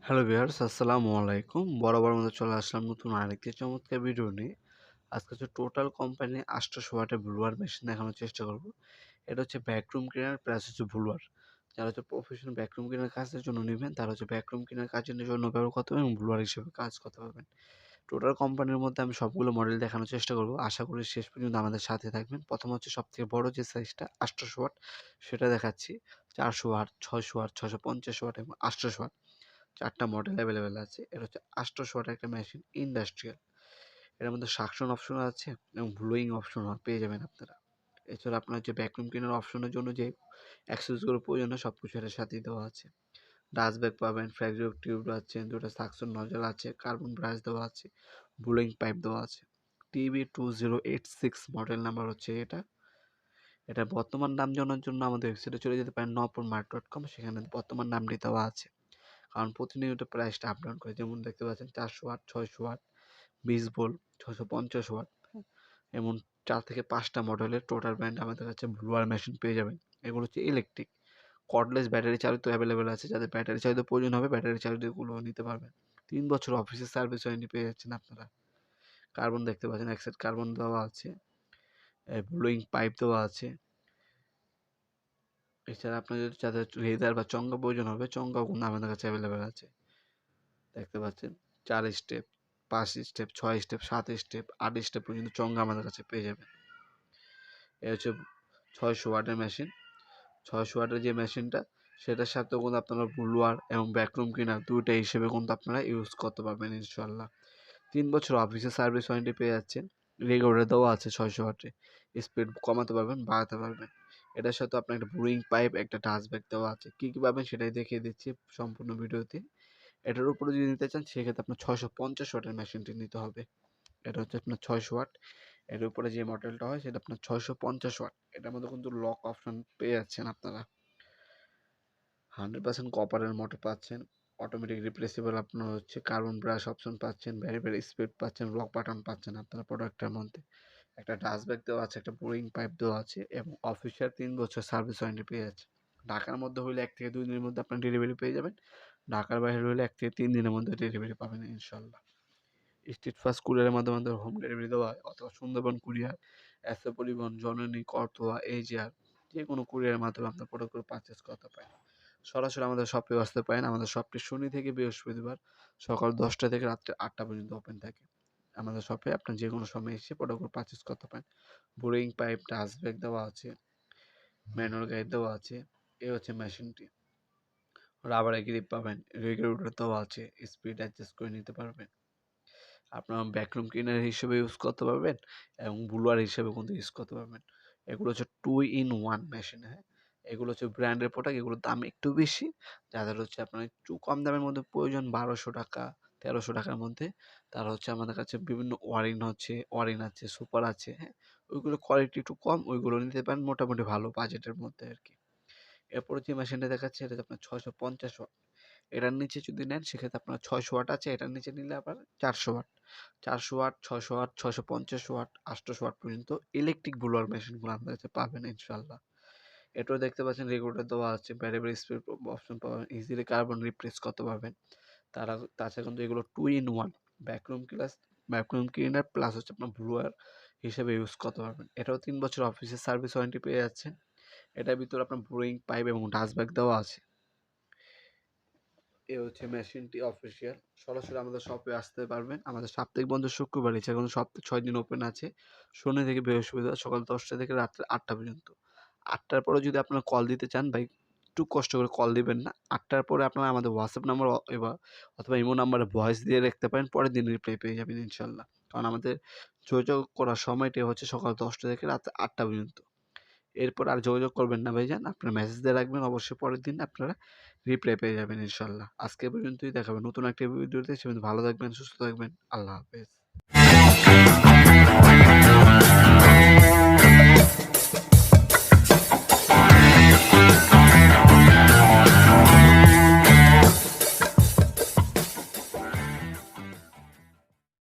Hello viewers, আসসালামু আলাইকুম। বরাবর মতো চলে আসলাম নতুন আরেকটি চমৎকার ভিডিও নিয়ে। আজকে হচ্ছে টোটাল কোম্পানি 800 ওয়াটের ব্লুয়ার মেশিন দেখানোর চেষ্টা করব। এটা হচ্ছে ভ্যাকুয়াম ক্লিনার প্লাস হচ্ছে ব্লুয়ার। যারা হচ্ছে প্রফেশনাল ভ্যাকুয়াম ক্লিনার কাজের জন্য নেবেন তারা হচ্ছে ভ্যাকুয়াম ক্লিনার কাজের জন্য ব্যবহার করতে পারবেন এবং ব্লুয়ার হিসেবে কাজ করতে পারবেন। টোটাল কোম্পানির মধ্যে আমি সবগুলো মডেল দেখানোর চেষ্টা করব। আশা করি শেষ পর্যন্ত আমাদের সাথে থাকবেন। প্রথম হচ্ছে সবথেকে বড় যে সাইজটা 800 ওয়াট সেটা দেখাচ্ছি। 400 ওয়াট, 600 ওয়াট, 650 ওয়াট এবং 800 ওয়াট। ৪ টা মডেল অ্যাভেলেবেল আছে। এটা হচ্ছে 800 ওয়াটের একটা মেশিন ইন্ডাস্ট্রিয়াল। এটার মধ্যে সাকশন অপশন আছে এবং ব্লোয়িং অপশন পেয়ে যাবেন আপনারা। এছাড়া আপনার যে ভ্যাকুয়াম ক্লিনার অপশনের জন্য যে অ্যাক্সেসরিজগুলো প্রয়োজন হয় সবকিছু এটার সাথেই দেওয়া আছে। ডাস্ট ব্যাগ পাবেন, ফ্র্যাগজেল টিউব আছে, ২ টা সাকশন নজল আছে, কার্বন ব্রাশ দেওয়া আছে, ব্লোয়িং পাইপ দেওয়া আছে। TB2086 মডেল নাম্বার হচ্ছে এটা। এটা বর্তমান দাম জানার জন্য আমাদের ওয়েবসাইটে চলে যেতে পারেন nopalmart.com, সেখানে বর্তমান দামটি দেওয়া আছে। কারণ প্রতিনিয়ত প্রাইসটা আপ ডাউন করে, যেমন দেখতে পাচ্ছেন 400 ওয়াট, 600 ওয়াট, 20 ভোল্ট, 650 ওয়াট, এমন 4 থেকে 5টা মডেলের টোটাল ব্র্যান্ড আমাদের কাছে ব্লুয়ার মেশিন পেয়ে যাবেন। এগুলো হচ্ছে ইলেকট্রিক কর্ডলেস ব্যাটারি চালিত অ্যাভেলেবেল আছে। যাদের ব্যাটারি চালিত প্রয়োজন হবে ব্যাটারি চালিতগুলো নিতে পারবেন। 3 বছর অফিসের সার্ভিস ওয়ারেন্টি পেয়ে যাচ্ছেন আপনারা। কার্বন দেখতে পাচ্ছেন, এক সেট কার্বন দেওয়া আছে, ব্লোয়িং পাইপ দেওয়া আছে। এছাড়া আপনার যদি যাদের লেদার বা চঙ্গা প্রয়োজন হবে চঙ্গাও কিন্তু আমাদের কাছে অ্যাভেলেবেল আছে। দেখতে পাচ্ছেন 4 step, 5 step, 6 step, 7 step, 8 step পর্যন্ত চঙ্গা আমাদের কাছে পেয়ে যাবেন। এই হচ্ছে 600 ওয়াটের মেশিন। 600 ওয়াটের যে মেশিনটা সেটার সাথেও কিন্তু আপনারা ব্লুয়ার এবং ভ্যাকুয়াম ক্লিনার 2টা হিসেবে কিন্তু আপনারা ইউজ করতে পারবেন ইনশাআল্লাহ। 3 বছর অফিসে সার্ভিস ওয়ারেন্টি পেয়ে যাচ্ছেন। রেগুলেটর দেওয়া আছে 600 ওয়াটে। স্পিড কমাতে পারবেন, বাড়াতে পারবেন। এটার সাথে আপনার একটা ব্রুইং পাইপ, একটা ডাস্ট ব্যাগ দেওয়া আছে। কী কী পাবেন সেটাই দেখিয়ে দিচ্ছি সম্পূর্ণ ভিডিওতে। এটার উপরে যদি নিতে চান সেক্ষেত্রে আপনার 650 ওয়াটের মেশিনটি নিতে হবে। এটা হচ্ছে আপনার 600 ওয়াট। এর উপরে যে মডেলটা হয় সেটা আপনার 650 ওয়াট। এটার মধ্যে কিন্তু লক অপশন পেয়ে যাচ্ছেন আপনারা। 100% কপারের মোটর পাচ্ছেন, অটোমেটিক রিপ্লেসেবল আপনার হচ্ছে কার্বন ব্রাশ অপশন পাচ্ছেন, ভেরিয়েবল স্পিড পাচ্ছেন, লক বাটন পাচ্ছেন আপনার প্রোডাক্টের মধ্যে। একটা ডাস্ট ব্যাগ দেওয়া আছে, একটা ব্রুইং পাইপ দেওয়া আছে এবং অফিসিয়াল 3 বছর সার্ভিস ওয়ারেন্টি পেয়ে যাচ্ছে। ঢাকার মধ্যে হলে 1 থেকে 2 দিনের মধ্যে আপনার ডেলিভারি পেয়ে যাবেন। ঢাকার বাইরে হলে 1 থেকে 3 দিনের মধ্যে ডেলিভারি পাবেন ইনশাআল্লাহ। স্ট্রিট ফাস্ট কুরিয়ারের মাধ্যমে আমাদের হোম ডেলিভারি দেওয়া হয়, অথবা সুন্দরবন কুরিয়ার, এসএ পরিবহন, জননী, করতোয়া, এজিআর যে কোনো কুরিয়ারের মাধ্যমে আপনার প্রোডাক্টগুলো পারচেস করতে পারেন। সরাসরি আমাদের শপে আসতে পারেন। আমাদের শপটি শনি থেকে বৃহস্পতিবার সকাল 10টা থেকে রাত্রে 8টা পর্যন্ত ওপেন থাকে। আমাদের শপে আপনার যে কোনো সময় এসে প্রোডাক্টগুলো পারচেস করতে পারেন। বোরিং পাইপ, ডাস্ট ব্যাগ দেওয়া আছে, ম্যানুয়াল গাইড দেওয়া আছে। এই হচ্ছে মেশিনটি। রাবারের গ্রিপ পাবেন, রেগুলেটর দেওয়া আছে, স্পিড অ্যাডজাস্ট করে নিতে পারবেন। আপনার ভ্যাকুয়াম ক্লিনার হিসেবে ইউজ করতে পারবেন এবং ব্লোয়ার হিসেবে কিন্তু ইউজ করতে পারবেন। এগুলো হচ্ছে 2 in 1 মেশিন, হ্যাঁ? এগুলো হচ্ছে ব্র্যান্ডের প্রোডাক্ট। এগুলোর দাম একটু বেশি। যাদের হচ্ছে আপনার একটু কম দামের মধ্যে প্রয়োজন, ১২০০ টাকা, ১৩০০ টাকার মধ্যে, তারা হচ্ছে আমাদের কাছে বিভিন্ন ওয়ারিন আছে, সুপার আছে, হ্যাঁ? ওইগুলো কোয়ালিটি একটু কম, ওইগুলো নিতে পারেন মোটামুটি ভালো বাজেটের মধ্যে আরকি। এরপরে যে মেশিনটা দেখাচ্ছি এটা হচ্ছে আপনার 650 ওয়াট। এটার নিচে যদি নেন সেক্ষেত্রে আপনার 600 ওয়াট আছে, এটার নিচে নিলে আবার 400 watt. 400 watt, 600 watt, 650 watt, 800 watt পর্যন্ত ইলেকট্রিক ব্লোয়ার মেশিনগুলো আপনার কাছে পাবেন ইনশাআল্লাহ। এটাও দেখতে পাচ্ছেন রেগুলেটর দেওয়া আছে, ভ্যারিয়েবল স্পিড অপশন পাবেন, ইজিলি কার্বন রিপ্লেস করতে পারবেন। তাছাড়া কিন্তু এগুলো 2 in 1 ভ্যাকুয়াম ক্লিনার প্লাস হচ্ছে আপনার ব্লোয়ার হিসেবে ইউজ করতে পারবেন। এটাও 3 বছর অফিসের সার্ভিস ওয়ারেন্টি পেয়ে যাচ্ছেন। এটার ভিতরে আপনার ব্রুইং পাইপ এবং ডাস্ট ব্যাগ দেওয়া আছে। এ হচ্ছে মেশিনটি অফিসিয়াল। সরাসরি আমাদের শপে আসতে পারবেন। আমাদের সাপ্তাহিক বন্ধ শুক্রবার, এছাড়া কোনো সপ্তাহে 6 দিন ওপেন আছে। শনি থেকে বৃহস্পতিবার সকাল 10টা থেকে রাত্রে 8টা পর্যন্ত। 8টার পরে যদি আপনারা কল দিতে চান ভাই, একটু কষ্ট করে কল দিবেন না। 8টার পরে আপনারা আমাদের হোয়াটসঅ্যাপ নাম্বার অথবা ইমো নাম্বারে ভয়েস দিয়ে রাখতে পারেন। পরের দিন রিপ্লাই পেয়ে যাবেন ইনশাআল্লাহ। কারণ আমাদের যোগাযোগ করার সময়টা হচ্ছে সকাল 10টা থেকে রাত্রে 8টা পর্যন্ত। এরপর আর যোগাযোগ করবেন না ভাইজান। আপনার মেসেজ দিয়ে রাখবেন, অবশ্যই পরের দিন আপনারা রিপ্লাই পেয়ে যাবেন ইনশাআল্লাহ। আজকে এ পর্যন্তই, দেখা হবে নতুন একটা ভিডিওতে। সে পর্যন্ত ভালো থাকবেন, সুস্থ থাকবেন। আল্লাহ হাফেজ।